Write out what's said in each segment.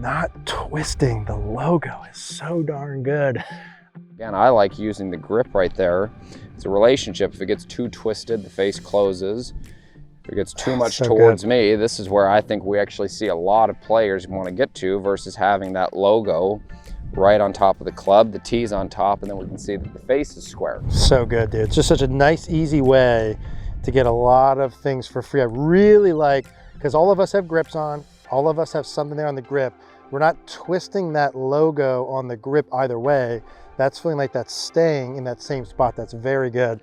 not twisting the logo is so darn good. Again, I like using the grip right there. It's a relationship. If it gets too twisted, the face closes. If it gets too much towards me, this is where I think we actually see a lot of players want to get to versus having that logo right on top of the club, the tee's on top, and then we can see that the face is square. So good, dude. It's just such a nice, easy way to get a lot of things for free. I really like, because all of us have grips on, all of us have something there on the grip. We're not twisting that logo on the grip either way. That's feeling like that's staying in that same spot. That's very good.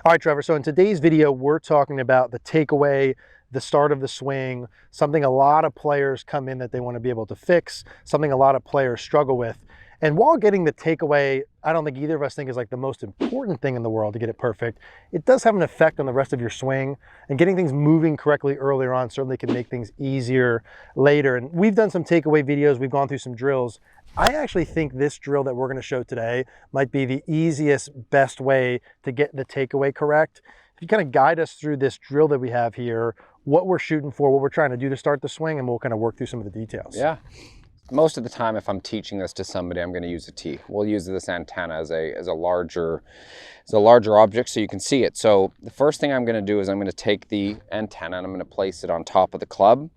All right, Trevor, so in today's video, we're talking about the takeaway, the start of the swing, something a lot of players come in that they want to be able to fix, something a lot of players struggle with. And while getting the takeaway, I don't think either of us think is like the most important thing in the world to get it perfect. It does have an effect on the rest of your swing, and getting things moving correctly earlier on certainly can make things easier later. And we've done some takeaway videos, we've gone through some drills. I actually think this drill that we're going to show today might be the easiest, best way to get the takeaway correct. If you kind of guide us through this drill that we have here, what we're shooting for, what we're trying to do to start the swing, and we'll kind of work through some of the details. Yeah. Most of the time, if I'm teaching this to somebody, I'm going to use a tee. We'll use this antenna as a larger object so you can see it. So the first thing I'm going to do is I'm going to take the antenna and I'm going to place it on top of the club.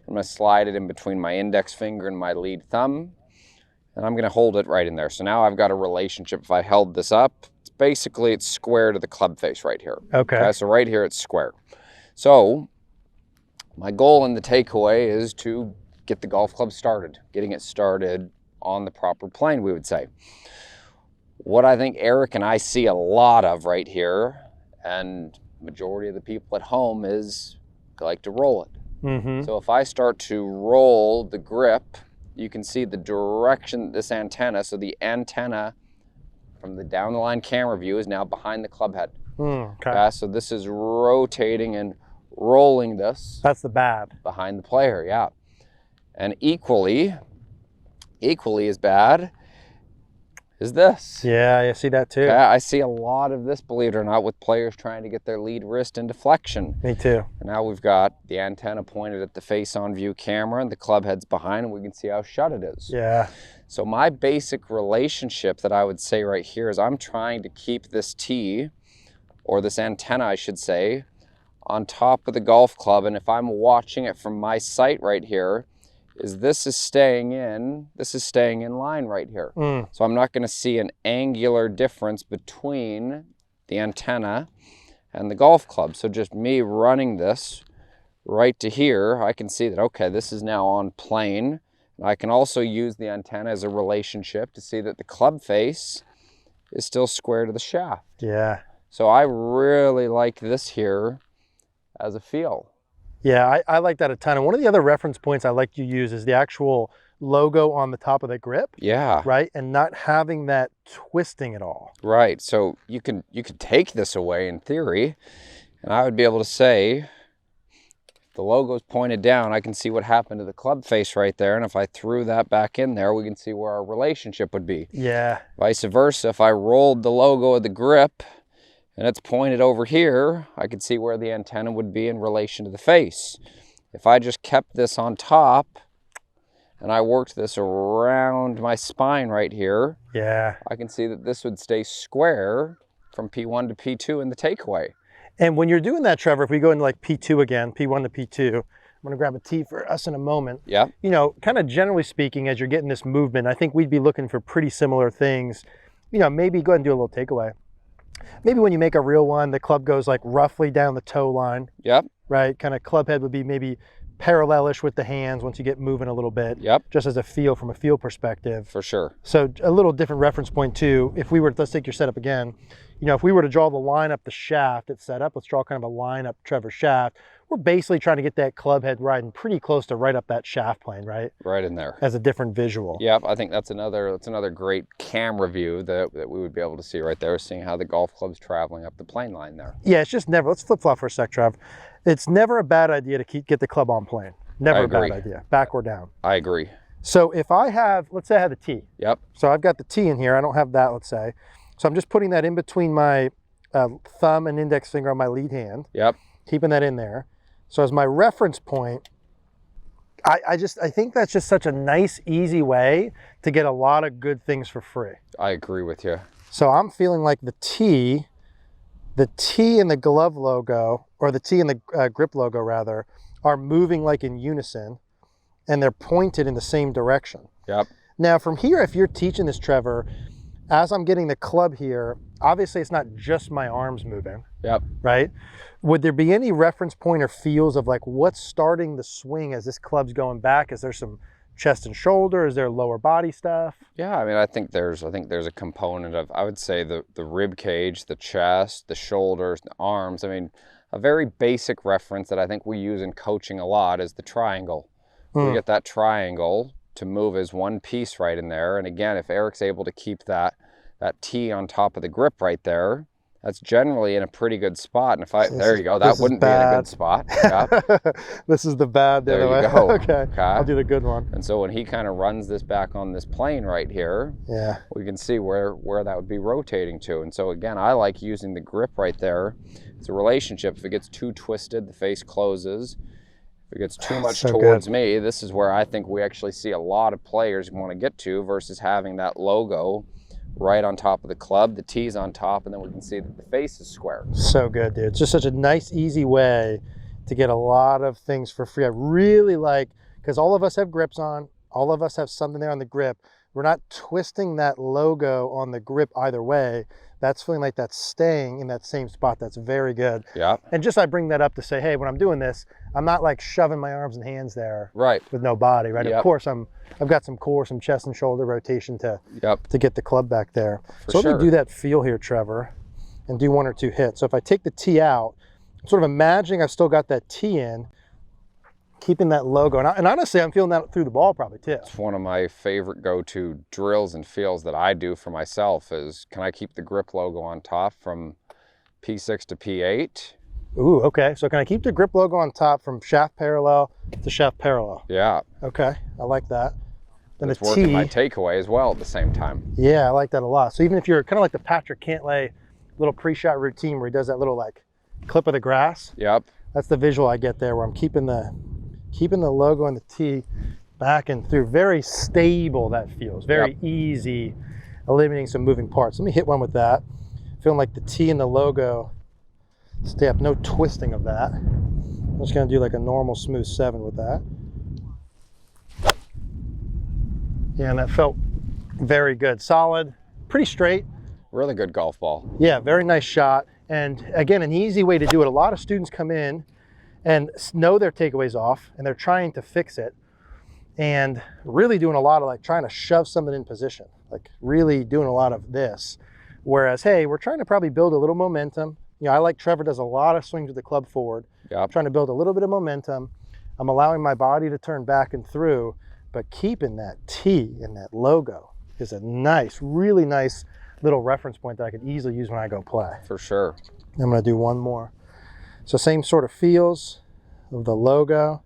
I'm going to slide it in between my index finger and my lead thumb, and I'm going to hold it right in there. So now I've got a relationship. If I held this up, it's square to the club face right here. Okay. So right here it's square. So my goal in the takeaway is to get the golf club started, getting it started on the proper plane, we would say. What I think Eric and I see a lot of right here, and majority of the people at home, is like to roll it. Mm-hmm. So if I start to roll the grip, you can see the direction this antenna, so the antenna from the down the line camera view is now behind the club head. Okay. So this is rotating and rolling this. That's the bad. Behind the player, yeah. And equally as bad is this. Yeah, I see that too. Okay, I see a lot of this, believe it or not, with players trying to get their lead wrist into flexion. Me too. And now we've got the antenna pointed at the face-on view camera and the club head's behind, and we can see how shut it is. Yeah. So my basic relationship that I would say right here is I'm trying to keep this tee, or this antenna I should say, on top of the golf club. And if I'm watching it from my sight right here, this is staying in line right here. So I'm not going to see an angular difference between the antenna and the golf club. So just me running this right to here, I can see that, okay, this is now on plane. And I can also use the antenna as a relationship to see that the club face is still square to the shaft. Yeah. So I really like this here as a feel. Yeah, I like that a ton. And one of the other reference points I like to use is the actual logo on the top of the grip. Yeah. Right? And not having that twisting at all. Right. So you could take this away in theory, and I would be able to say, if the logo's pointed down, I can see what happened to the club face right there. And if I threw that back in there, we can see where our relationship would be. Yeah. Vice versa, if I rolled the logo of the grip and it's pointed over here, I could see where the antenna would be in relation to the face. If I just kept this on top and I worked this around my spine right here, yeah, I can see that this would stay square from P1 to P2 in the takeaway. And when you're doing that, Trevor, if we go into like P2 again, P1 to P2, I'm going to grab a tee for us in a moment. Yeah. You know, kind of generally speaking, as you're getting this movement, I think we'd be looking for pretty similar things. You know, maybe go ahead and do a little takeaway. Maybe when you make a real one, the club goes like roughly down the toe line. Yep. Right? Kind of club head would be maybe parallelish with the hands once you get moving a little bit. Yep. Just as a feel from a feel perspective. For sure. So a little different reference point too. If we were, let's take your setup again. You know, if we were to draw the line up the shaft it's set up, let's draw kind of a line up Trevor's shaft. We're basically trying to get that club head riding pretty close to right up that shaft plane, right? Right in there. As a different visual. Yep, I think that's another great camera view that we would be able to see right there, seeing how the golf club's traveling up the plane line there. Yeah, it's just never, let's flip-flop for a sec, Trev. It's never a bad idea to get the club on plane. Never a bad idea, back or down. I agree. So if I have, let's say I have the tee. Yep. So I've got the tee in here, I don't have that, let's say. So I'm just putting that in between my thumb and index finger on my lead hand. Yep. Keeping that in there. So as my reference point, I think that's just such a nice, easy way to get a lot of good things for free. I agree with you. So I'm feeling like the T and the glove logo, or the T and the grip logo rather, are moving like in unison, and they're pointed in the same direction. Yep. Now from here, if you're teaching this, Trevor, as I'm getting the club here, obviously it's not just my arms moving. Yep. Right? Would there be any reference point or feels of like what's starting the swing as this club's going back? Is there some chest and shoulder? Is there lower body stuff? Yeah, I mean, I think there's a component of, I would say, the rib cage, the chest, the shoulders, the arms. I mean, a very basic reference that I think we use in coaching a lot is the triangle. We get that triangle to move as one piece right in there. And again, if Eric's able to keep that T on top of the grip right there, that's generally in a pretty good spot. And if there you go, that wouldn't be in a good spot. Yeah. This is the bad the there other you way. go. Okay, I'll do the good one. And so when he kind of runs this back on this plane right here, yeah, we can see where that would be rotating to. And so again, I like using the grip right there. It's a relationship. If it gets too twisted, the face closes. If it gets too much towards me, this is where I think we actually see a lot of players want to get to, versus having that logo right on top of the club, the T's on top, and then we can see that the face is square. So good, dude. It's just such a nice, easy way to get a lot of things for free. I really like, because all of us have grips on, all of us have something there on the grip. We're not twisting that logo on the grip either way. That's feeling like that's staying in that same spot. That's very good. Yeah. And just I bring that up to say, hey, when I'm doing this, I'm not like shoving my arms and hands there with no body, right? Of course, I've got some core, some chest and shoulder rotation to get the club back there. So let me do that feel here, Trevor, and do one or two hits. So if I take the T out, I'm sort of imagining I've still got that T in, keeping that logo. And honestly, I'm feeling that through the ball probably too. It's one of my favorite go-to drills and feels that I do for myself is, can I keep the grip logo on top from P6 to P8? Ooh, okay. So can I keep the grip logo on top from shaft parallel to shaft parallel? Yeah. Okay, I like that. Then it's the working T, my takeaway as well at the same time. Yeah, I like that a lot. So even if you're kind of like the Patrick Cantlay little pre-shot routine where he does that little like clip of the grass. Yep. That's the visual I get there, where I'm keeping the logo and the T back and through. Very stable, that feels. Very easy, eliminating some moving parts. Let me hit one with that. Feeling like the T and the logo stay up, no twisting of that. I'm just gonna do like a normal smooth 7 with that. Yeah, and that felt very good. Solid, pretty straight. Really good golf ball. Yeah, very nice shot. And again, an easy way to do it. A lot of students come in and know their takeaways off and they're trying to fix it and really doing a lot of like trying to shove something in position, like really doing a lot of this. Whereas, hey, we're trying to probably build a little momentum. You know, I like Trevor does a lot of swings with the club forward. Yeah. I'm trying to build a little bit of momentum. I'm allowing my body to turn back and through, but keeping that T and that logo is a nice, really nice little reference point that I could easily use when I go play. For sure. I'm gonna do one more. So same sort of feels of the logo.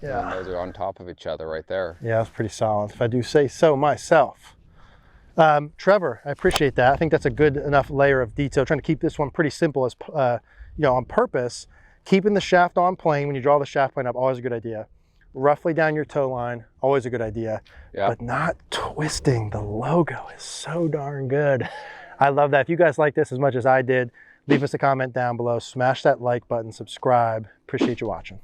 Yeah. And those are on top of each other right there. Yeah, that's pretty solid, if I do say so myself. Trevor, I appreciate that. I think that's a good enough layer of detail. Trying to keep this one pretty simple as, you know, on purpose. Keeping the shaft on plane when you draw the shaft plane up, always a good idea. Roughly down your toe line, always a good idea. Yep. But not twisting the logo is so darn good. I love that. If you guys like this as much as I did, leave us a comment down below. Smash that like button, subscribe. Appreciate you watching.